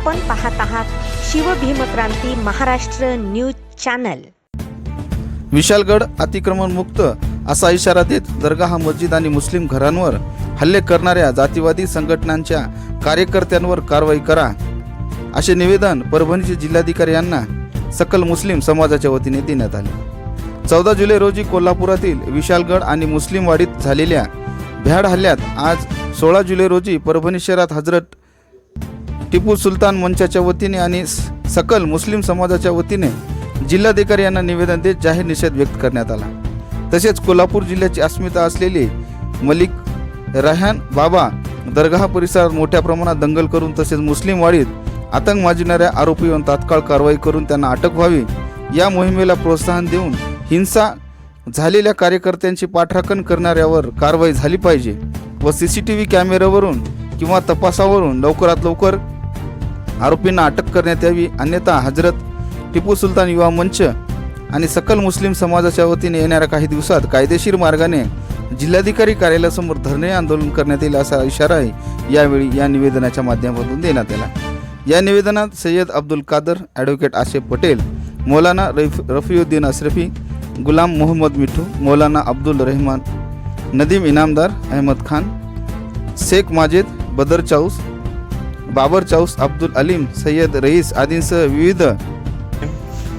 आपण पाहत आहात शिवभीमक्रांती महाराष्ट्र न्यूज चॅनल। विशालगड अतिक्रमण मुक्त असा इशारा देत दरगाह मस्जिद आणि मुस्लिम घरांवर हल्ले करणाऱ्या जातीवादी संघटनांच्या कार्यकर्त्यांवर कारवाई करा असे निवेदन परभणीचे जिल्हाधिकारी यांना सकल मुस्लिम समाजाच्या वतीने देण्यात आले। 14 जुलै रोजी कोल्हापुरातील विशालगड आणि मुस्लिमवाडीत झालेल्या भ्याड हल्ल्यात आज 16 जुलै रोजी परभणी शहरात हजरत टिपू सुलतान मंचाच्या वतीने आणि सकल मुस्लिम समाजाच्या वतीने जिल्हाधिकारी यांना निवेदन देत जाहीर निषेध व्यक्त करण्यात आला। तसेच कोल्हापूर जिल्ह्याची अस्मिता असलेली मलिक रहान बाबा दरगाह परिसरात मोठ्या प्रमाणात दंगल करून तसेच मुस्लिम वाडीत आतंक माजविणाऱ्या आरोपींवर तात्काळ कारवाई करून त्यांना अटक व्हावी, या मोहिमेला प्रोत्साहन देऊन हिंसा झालेल्या कार्यकर्त्यांची पाठराखण करणाऱ्यावर कारवाई झाली पाहिजे व सीसीटीव्ही कॅमेऱ्यावरून किंवा तपासावरून लवकरात लवकर आरोपींना अटक करण्यात यावी, अन्यथा हजरत टिपू सुलतान युवा मंच आणि सकल मुस्लिम समाजाच्या वतीने येणाऱ्या काही दिवसात कायदेशीर मार्गाने जिल्हाधिकारी कार्यालयासमोर धरणे आंदोलन करण्यात येईल असा इशाराही यावेळी या निवेदनाच्या माध्यमातून देण्यात आला। या निवेदनात सय्यद अब्दुल कादर, ॲडव्होकेट आसिफ पटेल, मौलाना रफीउद्दीन अशरफी, गुलाम मोहम्मद मिठू, मौलाना अब्दुल रहमान, नदीम इनामदार, अहमद खान, शेख माजिद, बदर चाऊस, बाबर चाऊस, अब्दुल अलीम, सय्यद रईस आदींसह विविध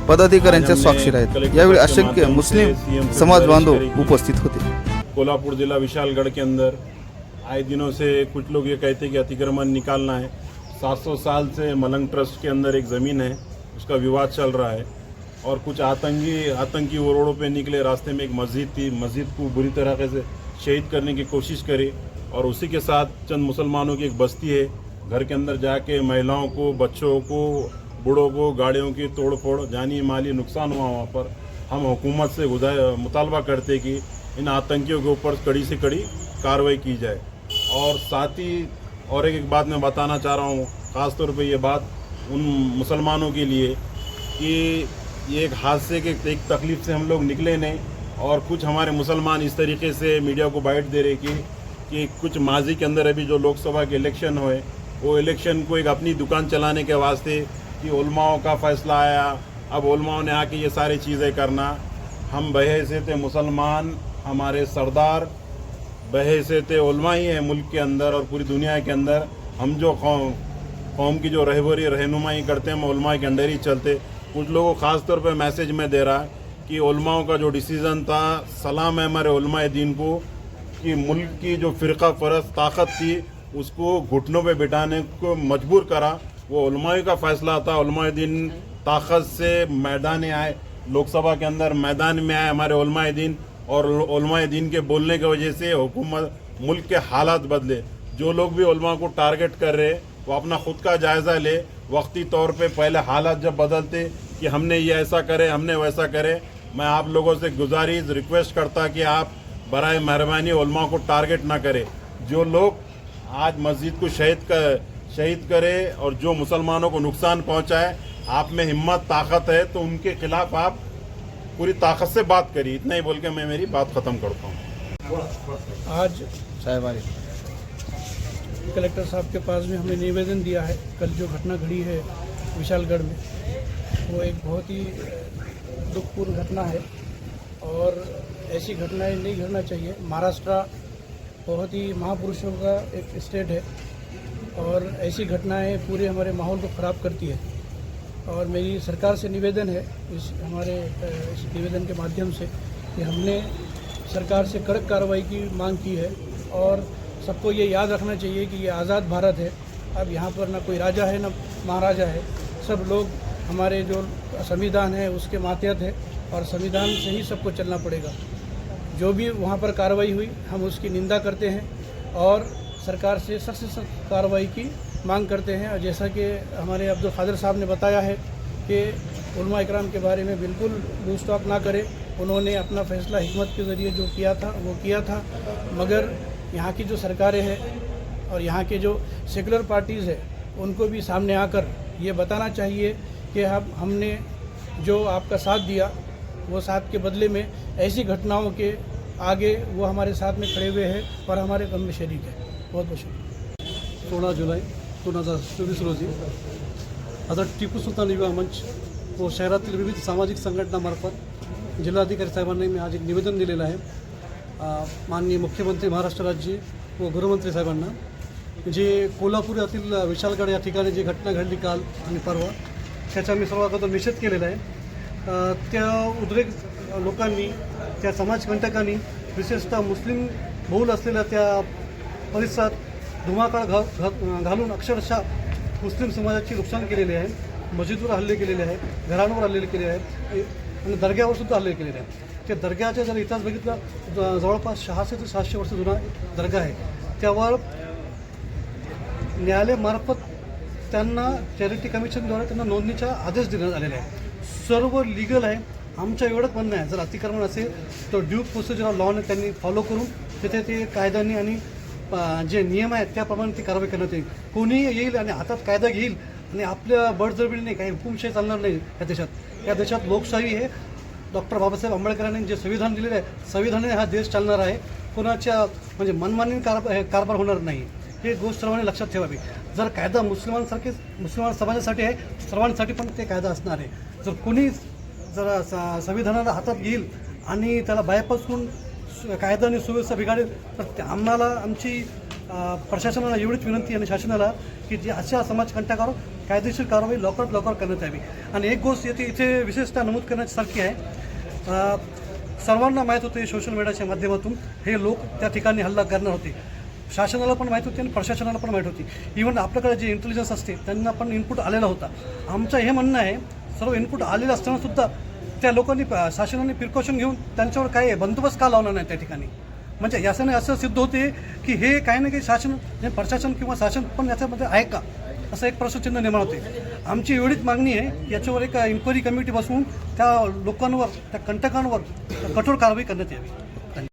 पदाधिकाऱ्यांच्या स्वाक्षरी आहेत। यावेळी असंख्य मुस्लिम समाज बांधव उपस्थित होते। कोल्हापुर जिला विशालगढ़ के अंदर आए दिनों से कुछ लोग ये कहते हैं कि अतिक्रमण निकालना है। 700 साल से मलंग ट्रस्ट के अंदर एक ज़मीन है, उसका विवाद चल रहा है और कुछ आतंकी वो रोडों पे निकले। रास्ते में एक मस्जिद थी, मस्जिद को बुरी तरह से शहीद करने की कोशिश करी और उसी के साथ चंद मुसलमानों की एक बस्ती है, घर के अंदर जाके महिलाओं को, बच्चों को, बूढ़ों को गाड़ियों की तोड़ फोड़, जानी माली नुकसान हुआ। वहाँ पर हम हुकूमत से मुतालबा करते कि इन आतंकियों के ऊपर कड़ी से कड़ी कार्रवाई की जाए। और साथ ही और एक बात मैं बताना चाह रहा हूँ, ख़ास तौर पे ये बात उन मुसलमानों के लिए कि ये एक हादसे के एक तकलीफ़ से हम लोग निकले नहीं और कुछ हमारे मुसलमान इस तरीके से मीडिया को बाइट दे रहे कि कुछ माजी के अंदर अभी जो लोकसभा के इलेक्शन हुए, वो इलेक्शन को एक अपनी दुकान चलाने के वास्ते कि उलमाओं का फ़ैसला आया, अब उलमाओं ने आके ये सारी चीज़ें करना। हम बहैसियत मुसलमान, हमारे सरदार बहैसियत उलमा ही है मुल्क के अंदर और पूरी दुनिया के अंदर। हम जो कौम की जो रहबरी रहनुमाई करते हैं, हम उलमा के अंडर ही चलते। कुछ लोगों को ख़ास तौर पे मैसेज में दे रहा है कि उलमाओं का जो डिसीज़न था, सलाम है हमारे उलमा दीन को कि मुल्क की जो फ़िरका फ़रस्त ताकत थी उसको घुटनों पे बिठाने को मजबूर करा। वो उलमाई का फ़ैसला था। उलमा दीन ताकत से मैदान आए, लोकसभा के अंदर मैदान में आए हमारे उलमा दीन, और उलमा दीन के बोलने की वजह से हुकूमत मुल्क के हालात बदले। जो लोग भी उलमा को टारगेट कर रहे वो अपना खुद का जायज़ा ले। वक्ती तौर पे पहले हालात जब बदलते कि हमने ये ऐसा करे, हमने वैसा करे, मैं आप लोगों से गुजारिश रिक्वेस्ट करता कि आप बराए मेहरबानी उलमा को टारगेट ना करें। जो लोग आज मस्जिद को शहीद करे और जो मुसलमानों को नुकसान पहुँचाए, आप में हिम्मत ताकत है तो उनके खिलाफ आप पूरी ताकत से बात करिए। इतना ही बोल के मैं मेरी बात ख़त्म करता हूँ। आज कलेक्टर साहब के पास में हमने निवेदन दिया है। कल जो घटना घड़ी है विशालगढ़ में, वो एक बहुत ही दुखपूर्ण घटना है और ऐसी घटनाएं नहीं घटना चाहिए। महाराष्ट्र बहुत ही महापुरुषों का एक स्टेट है और ऐसी घटनाएं पूरे हमारे माहौल को ख़राब करती है। और मेरी सरकार से निवेदन है इस निवेदन के माध्यम से कि हमने सरकार से कड़क कार्रवाई की मांग की है और सबको ये याद रखना चाहिए कि ये आज़ाद भारत है। अब यहाँ पर ना कोई राजा है ना महाराजा है, सब लोग हमारे जो संविधान है उसके मातहत है और संविधान से ही सबको चलना पड़ेगा। जो भी वहाँ पर कार्रवाई हुई हम उसकी निंदा करते हैं और सरकार से सख्त से सख्त कार्रवाई की मांग करते हैं। और जैसा कि हमारे अब्दुल कादर साहब ने बताया है कि उलमा इकराम के बारे में बिल्कुल लूज टॉक ना करें। उन्होंने अपना फ़ैसला हिकमत के ज़रिए जो किया था वो किया था, मगर यहाँ की जो सरकारें हैं और यहाँ के जो सेकुलर पार्टीज़ है उनको भी सामने आकर ये बताना चाहिए कि हमने जो आपका साथ दिया वो साथ के बदले में ऐसी घटनाओं के आगे वो हमारे साथ में खड़े हुए हैं और हमारे गम में शरीक है। बहुत बहुत शुक्रिया। 16 जुलाई 2024 रोजी आता टिपू सुलतान युवा मंच व शहरातील विविध सामाजिक संघटनामार्फत जिल्हाधिकारी साहेबांना मी आज एक निवेदन दिलेलं आहे माननीय मुख्यमंत्री महाराष्ट्र राज्य व गृहमंत्री साहेबांना जे कोल्हापूर येथील विशालगड या ठिकाणी जी घटना घडली काल आणि परवा त्याचा मी सर्व अगोदर निषेध केलेला आहे। त्या उद्रेक लोकांनी त्या समाजकंटकांनी विशेषतः मुस्लिम बहुल असलेल्या त्या परिसरात धुमाकाळ घालून अक्षरशः मुस्लिम समाजाची नुकसान केलेले आहे, मस्जिदवर हल्ले केलेले आहे, घरांवर हल्ले केलेले आहेत आणि दर्ग्यावर सुद्धा हल्ले केलेले आहेत। त्या दर्ग्याचा जर इतिहास बघितला जवळपास 600 ते 700 वर्ष जुना दर्गा आहे। त्यावर न्यायालयामार्फत त्यांना चॅरिटी कमिशनद्वारे त्यांना नोंदणीचा आदेश देण्यात आलेला आहे। सर्व लिगल आहे। आमचं एवढंच म्हणणं आहे जर अतिक्रमण असेल तर ड्यू प्रोसिजर ऑफ लॉने त्यांनी फॉलो करून तिथे ते कायद्याने आणि जे नियम आहेत त्याप्रमाणे ती कारवाई करण्यात येईल। कोणी येईल आणि हातात कायदा घेईल आणि आपल्या बळजबरीने काही हुकुमशाही चालणार नाही या देशात लोकशाही आहे। डॉक्टर बाबासाहेब आंबेडकरांनी जे संविधान दिलेलं आहे संविधानाने हा देश चालणार आहे। कोणाच्या म्हणजे मनमानी कारभार होणार नाही हे गोष्ट सर्वांनी लक्षात ठेवावी। जर कायदा मुस्लिम समाजासाठी आहे सर्वांसाठी पण ते कायदा असणार आहे। जर कोणी जर संविधानाला हातात घेईल आणि त्याला बायपासून कायदा आणि सुव्यवस्था बिघाडेल तर आम्हाला आमची प्रशासनाला एवढीच विनंती आणि शासनाला की जे अशा समाजकंटकावर कायदेशीर कारवाई लवकरात लवकर करण्यात यावी। आणि एक गोष्ट इथे विशेषतः नमूद करण्यासारखी आहे, सर्वांना माहीत होते सोशल मीडियाच्या माध्यमातून हे लोक त्या ठिकाणी हल्ला करणार होते। शासनाला पण माहीत होती आणि प्रशासनाला पण माहीत होती। इव्हन आपल्याकडे जे इंटेलिजन्स असते त्यांना पण इनपुट आलेला होता। आमचं हे म्हणणं आहे सर्व इनपुट आलेलं असतानासुद्धा त्या लोकांनी शासनाने प्रिकॉशन घेऊन त्यांच्यावर काय बंदोबस्त का लावला नाही त्या ठिकाणी। म्हणजे याच्याने असं सिद्ध होते की हे काही ना काही प्रशासन किंवा शासन पण याच्यामध्ये आहे का असं एक प्रश्नचिन्ह निर्माण होते। आमची एवढीच मागणी आहे याच्यावर एक इन्क्वायरी कमिटी बसवून त्या लोकांवर त्या कंटकांवर कठोर कारवाई करण्यात यावी।